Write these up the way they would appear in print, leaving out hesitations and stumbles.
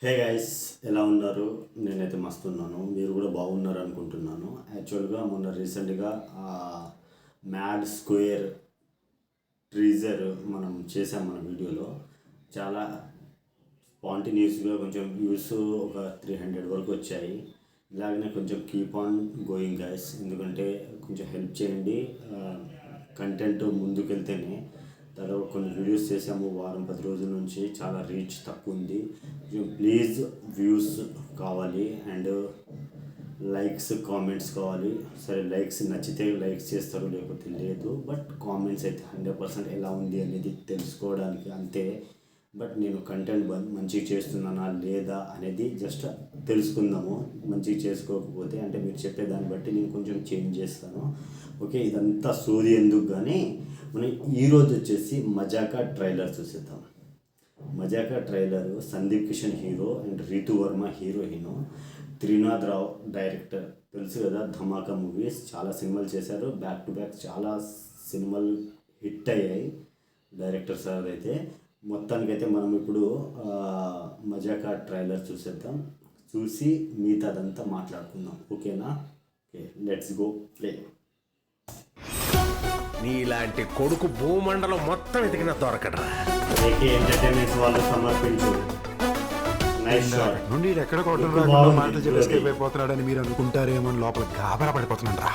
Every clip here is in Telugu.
హే గైస్, ఎలా ఉన్నారు? నేనైతే మస్తు ఉన్నాను. మీరు కూడా బాగున్నారు అనుకుంటున్నాను. యాక్చువల్గా మొన్న రీసెంట్గా మ్యాడ్ స్క్వేర్ ట్రీజర్ మనం చేసాం మన వీడియోలో. చాలా స్పాంటినియస్గా కొంచెం వ్యూస్ ఒక 300 వరకు వచ్చాయి. ఇలాగనే కొంచెం కీప్ ఆన్ గోయింగ్ గైస్, ఎందుకంటే కొంచెం హెల్ప్ చేయండి. కంటెంట్ ముందుకెళ్తేనే. తర్వాత కొన్ని వీడియోస్ చేసాము వారం 10 రోజుల నుంచి, చాలా రీచ్ తక్కువ ఉంది. ప్లీజ్ వ్యూస్ కావాలి అండ్ లైక్స్ కామెంట్స్ కావాలి. సరే, లైక్స్ నచ్చితే లైక్స్ చేస్తారు, లేకపోతే లేదు. బట్ కామెంట్స్ అయితే 100% ఎలా ఉంది అనేది తెలుసుకోవడానికి అంతే. బట్ నేను కంటెంట్ మంచిగా చేస్తున్నానా లేదా అనేది జస్ట్ తెలుసుకుందాము. మంచిగా చేసుకోకపోతే అంటే మీరు చెప్పేదాన్ని బట్టి నేను కొంచెం చేంజ్ చేస్తాను. ఓకే, ఇదంతా సోది ఎందుకు కానీ మనం ఈరోజు వచ్చేసి మజాకా ట్రైలర్ చూసేద్దాం. Mazaka trailer Sundeep Kishan hero and Ritu Varma heroine, Trinath Rao director. తెలుసు కదా, ధమాకా మూవీస్ చాలా సినిమాలు చేశారు, బ్యాక్ టు బ్యాక్ చాలా సినిమాలు హిట్ అయ్యాయి డైరెక్టర్ సార్ అయితే. మొత్తానికైతే మనం ఇప్పుడు మజాకా ట్రైలర్ చూసేద్దాం. చూసి మిగతా అదంతా మాట్లాడుకుందాం. ఓకేనా? Okay, let's go play. నీలాంటి కొడుకు భూమండలం మొత్తం ఎదిగిన దొరకడరా. ఏకే ఎంటర్టైన్మెంట్ వాళ్ళు సమర్పించు నైస్ షాట్. నుండి ఎక్కడ కొట్టడం రాకుండా మాటలు చెప్పి ఎస్కేప్ అయిపోతున్నాడని మీరు అనుకుంటారేమో, లోపల గాబరా పడిపోతున్నాడు రా.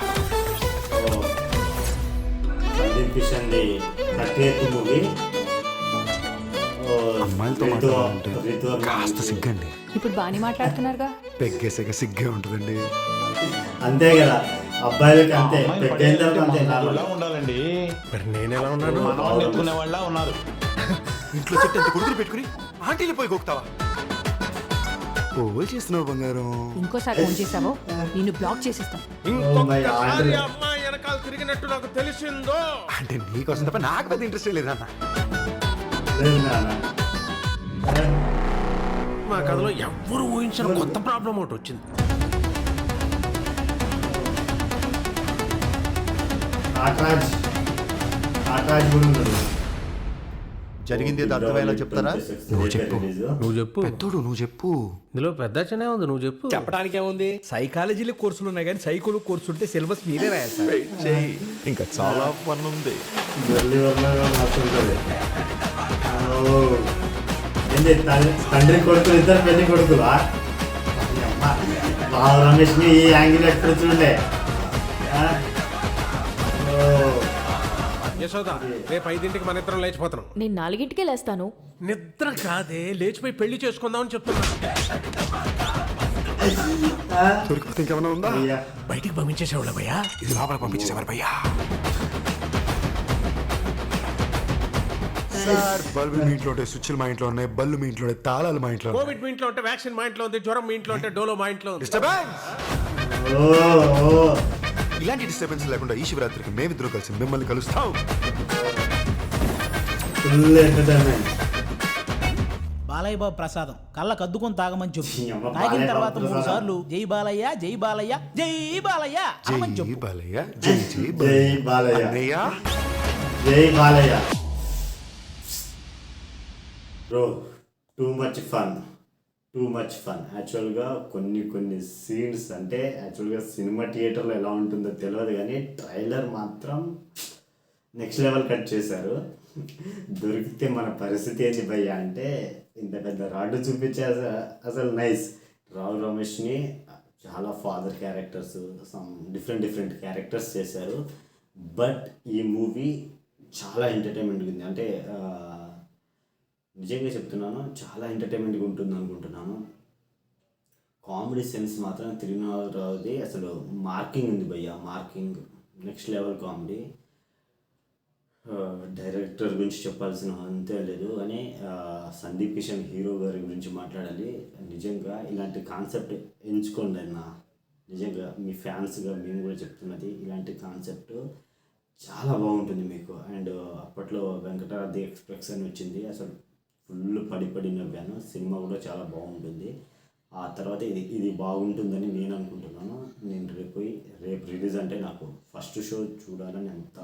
Sandeep Kishan the 30th movie. అమ్మాయిలతో మాట్లాడాలంటే కాస్త సిగ్గండి. ఇప్పుడు బాగానే మాట్లాడుతున్నారుగా. పెగ్గేసాక సిగ్గే ఉంటుందండి. అంతే కదా, అబ్బాయిలకి అంతే, పెద్దయిన తర్వాత అంతే. ఇలా ఉండాలండి. మరి నేను ఎలా ఉన్నాను? మనవాళ్ళు ఎత్తుకునే వాళ్ళ ఉన్నారు. ఇంట్లో చెట్టు ఎంత కొడుకులు పెట్టుకుని ఆంటీలు పోయి గోక్తావా? ఓ చేస్తున్నావు బంగారం. ఇంకోసారి ఫోన్ చేసావో నిన్ను బ్లాక్ చేసేస్తాం. ఇంకొకసారి అమ్మాయి వెనకాల తిరిగినట్టు నాకు తెలిసిందో. అంటే నీకోసం తప్ప నాకు పెద్ద ఇంట్రెస్ట్ లేదన్న. లేదు నాన్న. మా కథలో ఎవ్వరు ఊహించిన కొత్త ప్రాబ్లం ఒకటి వచ్చింది. ఆకాష్ కూడా ఉన్నాడు. జరిగింది ఏదో అర్థమయ్యేలా చెప్తారా? నువ్వు చెప్పు. నువ్వు చెప్పు. పెద్దోడు నువ్వు చెప్పు. ఇందులో పెద్ద చిన్న ఉంది, నువ్వు చెప్పు. చెప్పడానికి ఏముంది? సైకాలజీలో కోర్సులు ఉన్నాయి కానీ సైకోలో కోర్సు ఉంటే సిలబస్ మీరే రాయాలి సార్. ఇంకా చాలా పని ఉంది. జల్లి వర్మగా మాట్లాడుతుంది. ఏంటి తండ్రి కొడుకులు ఇద్దరు పెళ్లి కొడుకులా? బావ రమేష్ని ఈ యాంగిల్ ఎక్కడ చూడలే. యశోదా, రేపు 5ంటికి మన ఇద్దరం లేచిపోతున్నాం. నేను 4ంటికే లేస్తాను. నిద్ర కాదే, లేచిపోయి పెళ్లి చేసుకుందామని చెప్తున్నా. దొరికిపోతే ఇంకేమైనా ఉందా? బయటికి పంపించేసేవాళ్ళ భయ్యా. ఇది లోపల పంపించేసేవారు భయ్యా. సార్, బల్బు మీ ఇంట్లో ఉంటే స్విచ్లు మా ఇంట్లో ఉన్నాయి, బల్లు మీ ఇంట్లో ఉంటే తాళాలు మా ఇంట్లో ఉన్నాయి. కోవిడ్ మీ ఇంట్లో ఉంటే వ్యాక్సిన్ మా ఇంట్లో ఉంది, జ్వరం మీ ఇంట్లో ఉంటే డోలో మా ఇంట్లో ఉంది. డిస్టర్బెన్స్! ఇలాంటి డిస్టర్బెన్స్ లేకుండా ఈ శివరాత్రికి మేమిద్దరు కలిసి మిమ్మల్ని కలుస్తాం. Full entertainment. బాలయ్య బాబు ప్రసాదం కళ్ళకు అద్దుకొని తాగమని చెప్పు. ఈ అమ్మ తాగిన బాలయ్య తర్వాత బాబు 3 ప్రసాదం. సార్లు జై బాలయ్య జై బాలయ్య జై బాలయ్య అనమని జై చెప్పు. బాలయ్య, జై జై జై బాలయ్య. అన్నయ్య. జై Balayya. Bro, too much fun. యాక్చువల్గా కొన్ని సీన్స్ అంటే యాక్చువల్గా సినిమా థియేటర్లో ఎలా ఉంటుందో తెలియదు, కానీ ట్రైలర్ మాత్రం నెక్స్ట్ లెవెల్ కట్ చేశారు. దొరికితే మన పరిస్థితి ఏంటి భయ్యా అంటే, ఇంత పెద్ద రాడ్డు చూపించే అసలు నైస్. రావు రమేష్ని చాలా father characters, some different characters చేశారు. బట్ ఈ మూవీ చాలా ఎంటర్టైన్మెంట్గా ఉంది. అంటే నిజంగా చెప్తున్నాను, చాలా ఎంటర్టైన్మెంట్గా ఉంటుంది అనుకుంటున్నాను. కామెడీ సెన్స్ మాత్రం తిరునాథరావుది అసలు మార్కింగ్ ఉంది భయ్యా, marking next level comedy. Director గురించి చెప్పాల్సిన అంతే లేదు, కానీ సందీప్ కిషన్ హీరో గారి గురించి మాట్లాడాలి. నిజంగా ఇలాంటి కాన్సెప్ట్ ఎంచుకోండి అన్న. నిజంగా మీ ఫ్యాన్స్గా మేము కూడా చెప్తున్నది, ఇలాంటి కాన్సెప్ట్ చాలా బాగుంటుంది మీకు. అండ్ అప్పట్లో వెంకటాద్రి ఎక్స్ప్రెస్ అని వచ్చింది, అసలు ఫుల్ పడి నవ్వాను. సినిమా కూడా చాలా బాగుంటుంది. ఆ తర్వాత ఇది బాగుంటుందని నేను అనుకుంటున్నాను. నేను రేపు రిలీజ్ అంటే నాకు ఫస్ట్ షో చూడాలని అంత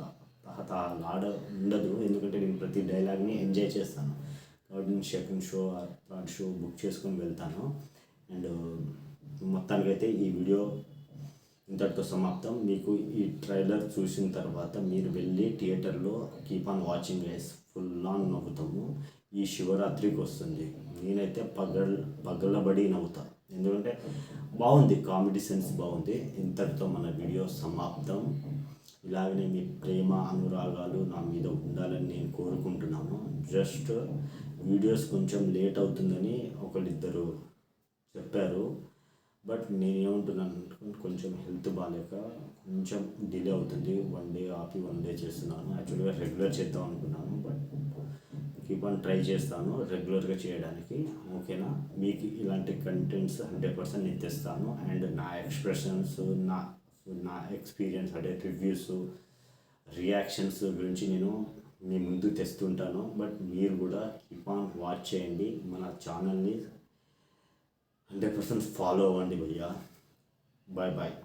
తహతహలాడ ఉండదు, ఎందుకంటే నేను ప్రతి డైలాగ్ని ఎంజాయ్ చేస్తాను. Third and second show or third show book చేసుకొని వెళ్తాను. అండ్ మొత్తానికైతే ఈ వీడియో ఇంతటితో సమాప్తం. మీకు ఈ ట్రైలర్ చూసిన తర్వాత మీరు వెళ్ళి థియేటర్లో keep on watching guys, full on నవ్వుతాము. ఈ శివరాత్రికి వస్తుంది. నేనైతే పగలబడి నవ్వుతా, ఎందుకంటే బాగుంది, కామెడీ సెన్స్ బాగుంది. ఇంతటితో మన వీడియో సమాప్తం. ఇలాగనే మీ ప్రేమ అనురాగాలు నా మీద ఉండాలని నేను కోరుకుంటున్నాను. జస్ట్ వీడియోస్ కొంచెం లేట్ అవుతుందని ఒకళ్ళిద్దరు చెప్పారు, బట్ నేనేమంటున్నాను కొంచెం హెల్త్ బాగాలేక కొంచెం డిలే అవుతుంది. 1 డే ఆపి 1 డే చేస్తున్నాను. యాక్చువల్గా రెగ్యులర్ చేద్దాం అనుకున్నాను, బట్ కీప్ ఆన్ ట్రై చేస్తాను రెగ్యులర్గా చేయడానికి. ఓకేనా? మీకు ఇలాంటి కంటెంట్స్ 100% నేను తెస్తాను. అండ్ నా ఎక్స్ప్రెషన్స్, నా ఎక్స్పీరియన్స్ అంటే రివ్యూస్, రియాక్షన్స్ గురించి నేను మీ ముందు తెస్తుంటాను. బట్ మీరు కూడా కీప్ ఆన్ వాచ్ చేయండి, మన ఛానల్ని 100% ఫాలో అవ్వండి భయ్యా. Bye bye.